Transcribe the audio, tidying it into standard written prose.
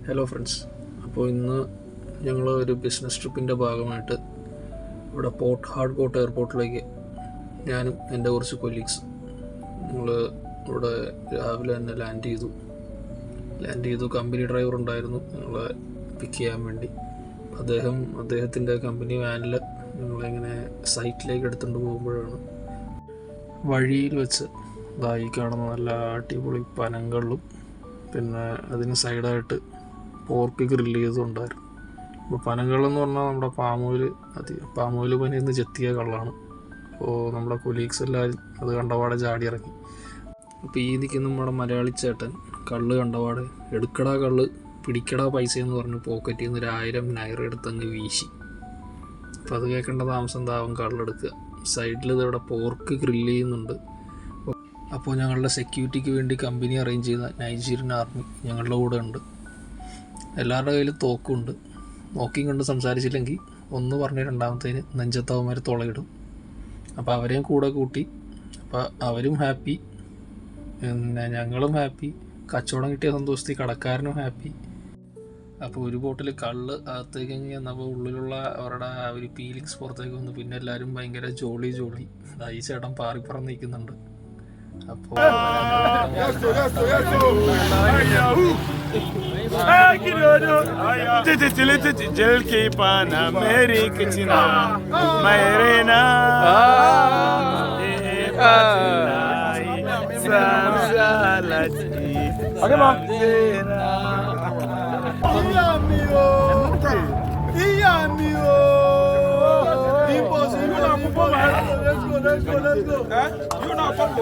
Hello friends, അപ്പോൾ ഇന്ന് ഞങ്ങൾ ഒരു ബിസിനസ് ട്രിപ്പിൻ്റെ ഭാഗമായിട്ട് ഇവിടെ ഹാർഡ് എയർപോർട്ടിലേക്ക് ഞാനും എൻ്റെ കുറച്ച് കൊലീഗ്സ് ഞങ്ങൾ ഇവിടെ രാവിലെ തന്നെ ലാൻഡ് ചെയ്തു. കമ്പനി ഡ്രൈവർ ഉണ്ടായിരുന്നു ഞങ്ങളെ പിക്ക് ചെയ്യാൻ വേണ്ടി. അദ്ദേഹത്തിൻ്റെ കമ്പനി വാനിൽ ഞങ്ങളിങ്ങനെ സൈറ്റിലേക്ക് എടുത്തുകൊണ്ട് പോകുമ്പോഴാണ് വഴിയിൽ വെച്ച് ഇതായി കാണുന്ന നല്ല അടിപൊളി പനങ്കളും പിന്നെ അതിന് സൈഡായിട്ട് പോർക്ക് ഗ്രില്ല് ചെയ്തുണ്ടായിരുന്നു. അപ്പോൾ പനങ്കളെന്ന് പറഞ്ഞാൽ നമ്മുടെ പാമോയിൽ പനിയിൽ നിന്ന് ചെത്തിയ കള്ളാണ്. അപ്പോൾ നമ്മുടെ കൊലീഗ്സ് എല്ലാവരും അത് കണ്ടപാടെ ചാടി ഇറങ്ങി. അപ്പോൾ ഈ നിൽക്കുന്ന നമ്മുടെ മലയാളി ചേട്ടൻ കള്ള് കണ്ടപാടെ എടുക്കടാ കള്ള് പിടിക്കടാ പൈസ എന്ന് പറഞ്ഞ് പോക്കറ്റിൽ നിന്ന് 1000 നയർ എടുത്തങ്ങ് വീശി. അപ്പോൾ അത് കേൾക്കേണ്ട താമസം താവും കള്ളെടുക്കുക. സൈഡിൽ ഇതിവിടെ പോർക്ക് ഗ്രില്ല് ചെയ്യുന്നുണ്ട്. അപ്പോൾ ഞങ്ങളുടെ സെക്യൂരിറ്റിക്ക് വേണ്ടി കമ്പനി അറേഞ്ച് ചെയ്ത നൈജീരിയൻ ആർമി ഞങ്ങളുടെ കൂടെ ഉണ്ട്. എല്ലാവരുടെ കയ്യിൽ തോക്കുണ്ട്. നോക്കിയും കൊണ്ട് സംസാരിച്ചില്ലെങ്കിൽ ഒന്ന് പറഞ്ഞ് രണ്ടാമത്തേന് നെഞ്ചത്തവന്മാർ തുളയിടും. അപ്പോൾ അവരെയും കൂടെ കൂട്ടി. അപ്പോൾ അവരും ഹാപ്പി, പിന്നെ ഞങ്ങളും ഹാപ്പി, കച്ചവടം കിട്ടിയ സന്തോഷത്തിൽ കടക്കാരനും ഹാപ്പി. അപ്പോൾ ഒരു ബോട്ടിൽ കള്ള് അകത്തേക്ക് ചെന്നപ്പോൾ ഉള്ളിലുള്ള അവരുടെ ആ ഒരു ഫീലിങ്സ് പുറത്തേക്ക് വന്നു. പിന്നെ എല്ലാവരും ഭയങ്കര ജോളി. ഈ ചേട്ടൻ പാറിപ്പറന്ന് നിൽക്കുന്നുണ്ട്. അപ്പോൾ Let's go. You not come